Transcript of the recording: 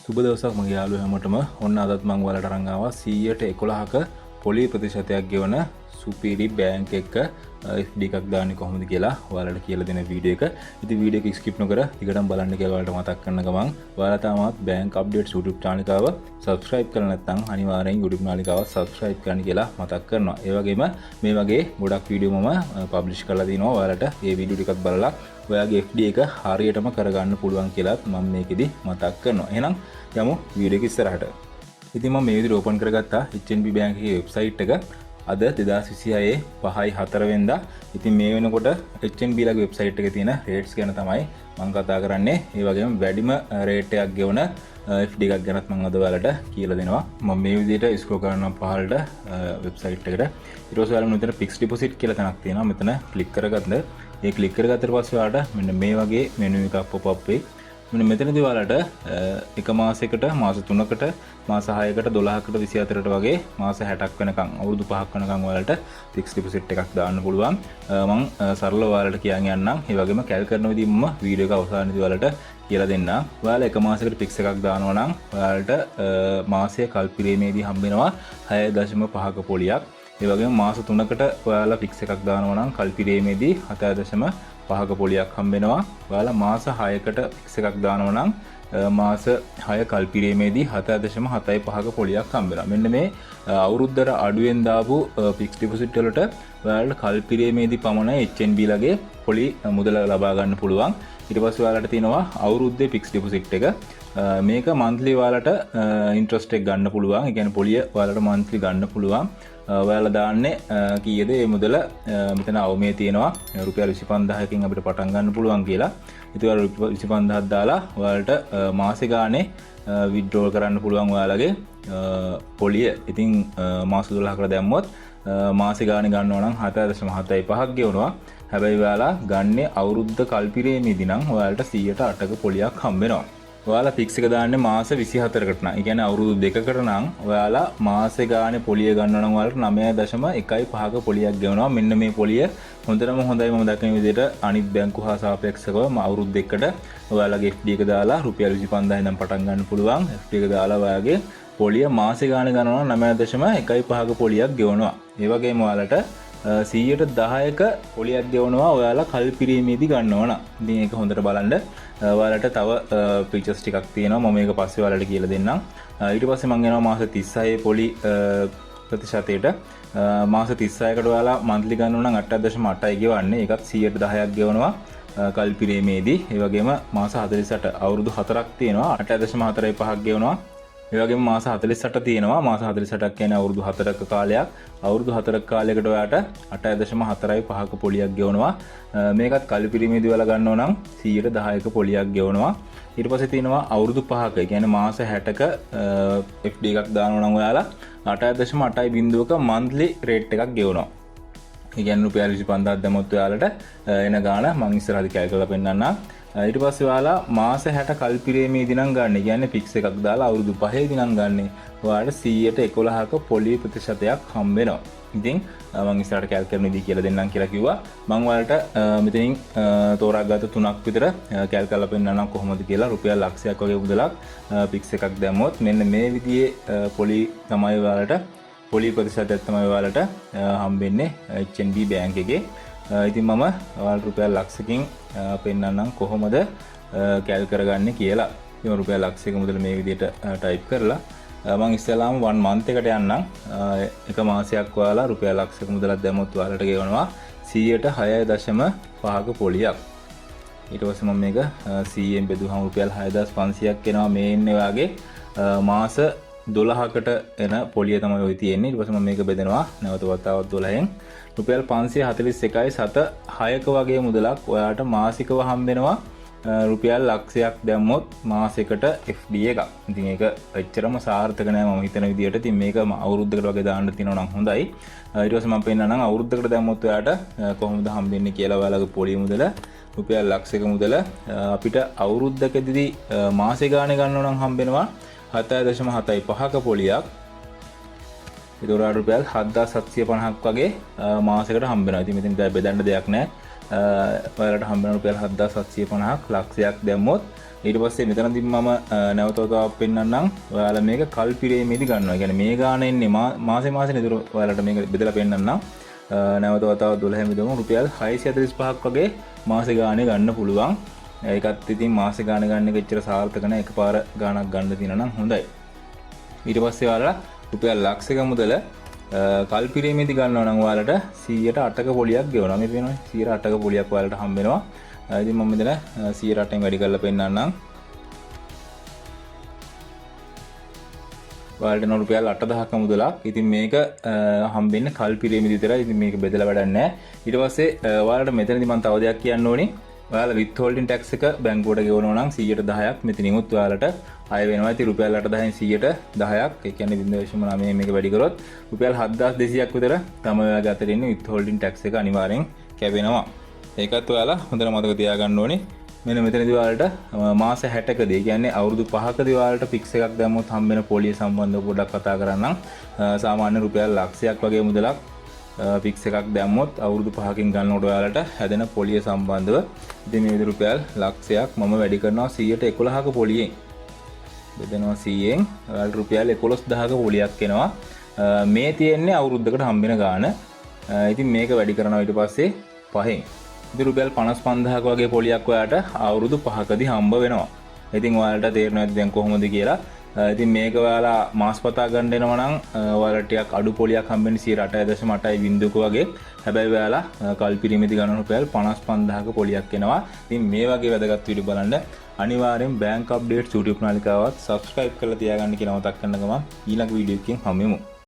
සුබ දවසක් මගේ යාළුවෝ හැමෝටම. ඔන්න අදත් මම ඔයාලට අරන් ආවා 111ක පොලි ප්‍රතිශතයක් ගෙවන සුපිරි බැංක් එක FD එකක් දාන්නේ කොහොමද කියලා ඔයාලට කියලා දෙන වීඩියෝ එක. ඉතින් වීඩියෝ එක ස්කිප් නොකර දිගටම බලන්න කියලා ඔයාලට මතක් කරන ගමන් ඔයාලා තාමත් බැංක් අප්ඩේට්ස් YouTube චැනලයව subscribe කරලා නැත්නම් අනිවාර්යෙන් YouTube නාලිකාව subscribe කරන්න කියලා මතක් කරනවා. ඒ වගේම මේ වගේ ගොඩක් වීඩියෝ මම publish කරලා දිනවා. ඔයාලට මේ වීඩියෝ ටිකත් බලලා ඔයාගේ FD එක හරියටම කරගන්න පුළුවන් කියලාත් මම මේකෙදි මතක් කරනවා. එහෙනම් යමු වීඩියෝ එක ඉස්සරහට. ඉතින් මම මේ විදිහට ඕපන් කරගත්තා HNB බැංක් එකේ වෙබ්සයිට් එක. අද 2026 5/4 වෙනිදා. ඉතින් මේ වෙනකොට HNB ලගේ වෙබ්සයිට් එකේ තියෙන රේට්ස් ගැන තමයි මම කතා කරන්නේ. ඒ වගේම වැඩිම රේට් එකක් ගෙවන FD එකක් ගැනත් මම අද ඔයාලට කියලා දෙනවා. මම මේ විදිහට ස්ක්‍රෝල් කරනවා පහළට වෙබ්සයිට් එකට. ඊට පස්සේ ඔයාලා මෙතන fixed deposit කියලා තැනක් තියෙනවා. මෙතන ක්ලික් කරගන්න. ඒ ක්ලික් කරගත්තට පස්සේ ඔයාලට මෙන්න මේ වගේ මෙනු එකක් pop up වෙයි. මෙන්න මෙතනදී ඔයාලට එක මාසයකට මාස 3කට මාස 6කට 12කට 24ට වගේ මාස 60ක් වෙනකන් අවුරුදු 5ක් වෙනකන් ඔයාලට ෆික්ස් ඩිපොසිට් එකක් දාන්න පුළුවන්. මම සරලව ඔයාලට කියන්න යන්නම්. ඒ වගේම කැල් කරන විදිහම වීඩියෝ එක අවසානයේදී ඔයාලට කියලා දෙන්න. ඔයාලා එක මාසයකට ෆික්ස් එකක් දානවා නම් ඔයාලට මාසයේ කල් පිරීමේදී හම්බ වෙනවා 6.5ක පොලියක්. ඒ වගේම මාස 3කට ඔයාලා ෆික්ස් එකක් දානවා නම් කල් පිරීමේදී 7.5ක පොලියක් හම්බ වෙනවා. ඔයාලා මාස 6කට ෆික්ස් එකක් දානවා නම් මාස 6 කල් පිරීමේදී 7.75ක පොලියක් හම්බ වෙනවා. මෙන්න මේ අවුරුද්දට අඩුවෙන් දාපු ෆික්ස් ඩිපොසිට් වලට ඔයාලට කල් පිරීමේදී පමණයි HNB ලගේ පොලි මුදල ලබා ගන්න පුළුවන්. ඊට පස්සේ ඔයාලට තියෙනවා අවුරුද්දේ ෆික්ස් ඩිපොසිට් එක. මේක මන්ත්ලි ඔයාලට ඉන්ට්‍රස්ට් එක ගන්න පුළුවන්. ඒ කියන්නේ පොලිය ඔයාලට මන්ත්ලි ගන්න පුළුවන්. ඔයාලා දාන්නේ කීයද මේ මුදල මෙතන අවමේ තියෙනවා රුපියල් 25000කින් අපිට පටන් ගන්න පුළුවන් කියලා. ඉතින් ඔයාලා 25000ක් දාලා ඔයාලට මාසෙ ගානේ විත්ඩ්‍රෝල් කරන්න පුළුවන් ඔයාලගේ පොලිය. ඉතින් මාස 12කට දැම්මොත් මාසෙ ගානේ ගන්නවා නම් 7.75ක් ගෙවනවා. හැබැයි ඔයාලා ගන්නේ අවුරුද්ද කල්පිරීමේදී නම් ඔයාලට 108ක පොලියක් හම්බ වෙනවා. ඔයාලා ෆික්ස් එක දාන්නේ මාස 24කට නම්. ඒ කියන්නේ අවුරුදු 2කට නම් ඔයාලා මාසෙ ගානේ පොලිය ගන්නවා නම් ඔයාලට 9.15ක පොලියක් ගෙවනවා. මෙන්න මේ පොලිය හොඳටම හොඳයි. මම දකින විදිහට අනිත් බැංකු හා සාපේක්ෂව අවුරුදු 2කට ඔයාලගේ FD එක දාලා රුපියල් 25000 ඉඳන් පටන් ගන්න පුළුවන්. FD එක දාලා ඔයාගේ පොලිය මාසෙ ගානේ ගන්නවා නම් 9.15ක පොලියක් ගෙවනවා. ඒ වගේම ඔයාලට 110ක පොලියක් ගෙවනවා ඔයාලා කල් පිරීමේදී ගන්නවා නම්. ඉතින් ඒක හොඳට බලන්න. ඔයාලට තව ෆීචර්ස් ටිකක් තියෙනවා. මම මේක පස්සේ ඔයාලට කියලා දෙන්නම්. ඊට පස්සේ මම යනවා මාස 36 පොලි ප්‍රතිශතයට. මාස 36කට ඔයාලා මන්ත්ලි ගන්නවා නම් 8.8යි ගෙවන්නේ. ඒකත් 110ක් ගෙවනවා කල් පිරීමේදී. ඒ වගේම මාස 48 අවුරුදු 4ක් තියෙනවා 8.45ක් ගෙවනවා. ඒ වගේම මාස 48 තියෙනවා. මාස 48ක් කියන්නේ අවුරුදු 4ක කාලයක්. අවුරුදු 4ක කාලයකට ඔයාට 8.45ක පොලියක් ගෙවනවා. මේකත් කල් පිරීමේදී ඔයාලා ගන්නවා නම් 110ක පොලියක් ගෙවනවා. ඊට පස්සේ තියෙනවා අවුරුදු 5ක. ඒ කියන්නේ මාස 60ක FD එකක් දානවා නම් ඔයාලා 8.8ක මන්ත්ලි රේට් එකක් ගෙවනවා. ඒ කියන්නේ රුපියල් 25000ක් දැම්මොත් ඔයාලට එන ගාණ මම ඉස්සරහදී කැල් කරලා පෙන්නන්නම්. ඊට පස්සේ ඔයාලා මාස 60 කල් පිරීමේදී නම් ගන්න. ඒ කියන්නේ ෆික්ස් එකක් දාලා අවුරුදු 5ේදී නම් ගන්න. ඔයාලට 111ක පොලි ප්‍රතිශතයක් හම්බ වෙනවා. ඉතින් මම ඉස්සරහට කැල් කරන විදිහ කියලා දෙන්නම් කියලා කිව්වා. මම ඔයාලට මෙතනින් තෝරාගත්ත තුනක් විතර කැල් කරලා පෙන්නන්නම් කොහොමද කියලා. රුපියල් ලක්ෂයක් වගේ මුදලක් ෆික්ස් එකක් දැම්මොත් මෙන්න මේ විදිහේ පොලි තමයි ඔයාලට පොලි ප්‍රතිශතයක් තමයි ඔයාලට හම්බෙන්නේ HNB බැංක් එකේ. ඉතින් මම ඔයාලට රුපියල් ලක්ෂකින් පෙන්නන්නම් කොහොමද කැල් කරගන්නේ කියලා. ඉතින් රුපියල් ලක්ෂයක මුදල මේ විදිහට ටයිප් කරලා මම ඉස්සෙල්ලාම 1 month එකට යන්නම්. එක මාසයක් ඔයාලා රුපියල් ලක්ෂයක මුදලක් දැම්මොත් ඔයාලට ගෙවනවා 106.5ක පොලියක්. ඊට පස්සේ මම මේක 100ෙන් බෙදුවහම රුපියල් 6500ක් එනවා. මේ ඉන්නේ ඔයාගේ මාස 12කට එන පොලිය තමයි ඔය තියෙන්නේ. ඊට පස්සේ මම මේක බෙදනවා නැවත වතාවක් 12න් රුපියල් 541.76ක වගේ මුදලක් ඔයාලට මාසිකව හම්බ වෙනවා. රුපියල් ලක්ෂයක් දැම්මොත් මාසෙකට FD එකක්. ඉතින් ඒක එච්චරම සාර්ථක නෑ මම හිතන විදියට. ඉතින් මේක අවුරුද්දකට වගේ දාන්න තියෙනවා නම් හොඳයි. ඊට පස්සේ මම පෙන්නන්නම් අවුරුද්දකට දැම්මොත් ඔයාලට කොහොමද හම්බෙන්නේ කියලා. ඔයාලගේ පොලිය මුදල රුපියල් ලක්ෂයක මුදල අපිට අවුරුද්දකදී මාසෙ ගානේ ගන්නවා නම් හම්බෙනවා 7.75ක පොලියක්. ඒක රුපියල් 7750ක් වගේ මාසෙකට හම්බ වෙනවා. ඉතින් මෙතන බෙදන්න දෙයක් නැහැ. ඔයාලට හම්බ වෙන රුපියල් 7750ක් ලක්ෂයක් දැම්මොත් ඊට පස්සේ මෙතනදී මම නැවතවතාවක් පෙන්නන්නම්. ඔයාලා මේක කල්පිරීමේදී ගන්නවා. කියන්නේ මේ ගාන එන්නේ මාසේ නේද ඔයාලට මේක බෙදලා පෙන්නන්නම්. නැවතවතාවක් 12 මිදම රුපියල් 645ක් වගේ මාසේ ගානේ ගන්න පුළුවන්. ඒකත් ඉතින් මාසේ ගාන ගන්න එක එච්චර සාර්ථක නැහැ. එකපාර ගානක් ගන්න තියෙනවා නම් හොඳයි. ඊට පස්සේ ඔයාලා රුපියල් ලක්ෂයක මුදල කල්පිරීමේදී ගන්නවා නම් ඔයාලට 108ක පොලියක් ගෙවනවා. මේ පේනවනේ 108ක පොලියක් ඔයාලට හම්බ වෙනවා. ඉතින් මම මෙතන 108ෙන් වැඩි කරලා පෙන්නන්නම්. ඔයාලට නෝ රුපියල් 8000ක මුදලක්. ඉතින් මේක හම්බෙන්නේ කල්පිරීමේදී විතරයි. ඉතින් මේක බෙදලා වැඩක් නැහැ. ඊට පස්සේ ඔයාලට මෙතනදී මම තව දෙයක් කියන්න ඕනේ. ඔයාලා withholding tax එක බැංකුවට ගෙවනවා නම් 110ක් මෙතනින්ුත් ඔයාලට අය වෙනවා. ඉතින් රුපියල් 8000න් 110ක් ඒ කියන්නේ 0.9 මේක වැඩි කරොත් රුපියල් 7200ක් විතර තමයි ඔයාලගේ අතට ඉන්නේ withholding tax එක අනිවාර්යෙන් කැපෙනවා. ඒකත් ඔයාලා හොඳට මතක තියාගන්න ඕනේ. මෙන්න මෙතනදී ඔයාලට මාස 60කදී කියන්නේ අවුරුදු 5කදී ඔයාලට ෆික්ස් එකක් දැම්මොත් හම්බ වෙන පොලිය සම්බන්ධව පොඩ්ඩක් කතා කරන්නම්. සාමාන්‍ය රුපියල් ලක්ෂයක් වගේ මුදලක් ෆික්ස් එකක් දැම්මොත් අවුරුදු 5කින් ගන්නකොට ඔයාලට හැදෙන පොලිය සම්බන්ධව ඉතින් මේ විදිහට රුපියල් ලක්ෂයක් මම වැඩි කරනවා 111ක පොලියෙන්. බෙදනවා 100න් ඔයාලට රුපියල් 11000ක පොලියක් එනවා. මේ තියෙන්නේ අවුරුද්දකට හම්බෙන ගාන. ඉතින් මේක වැඩි කරනවා ඊට පස්සේ 5න්. ඉතින් රුපියල් 55000ක වගේ පොලියක් ඔයාලට අවුරුදු 5කදී හම්බ වෙනවා. ඉතින් ඔයාලට තේරෙනවා දැන් කොහොමද කියලා. ඉතින් මේක ඔයාලා මාස්පතා ගන්න එනවා නම් ඔයාලට ටිකක් අඩු පොලියක් හම්බෙන්නේ 8.8ක වගේ. හැබැයි ඔයාලා කල්පිරීමේදී ගන්න රුපියල් 55000ක පොලියක් එනවා. ඉතින් මේ වගේ වැදගත් වීඩියෝ බලන්න අනිවාර්යෙන් බැංක් අප්ඩේට්ස් YouTube නාලිකාවත් subscribe කරලා තියාගන්න කියලා මතක් කරන ගමන් ඊළඟ වීඩියෝ එකකින් හමු වෙමු.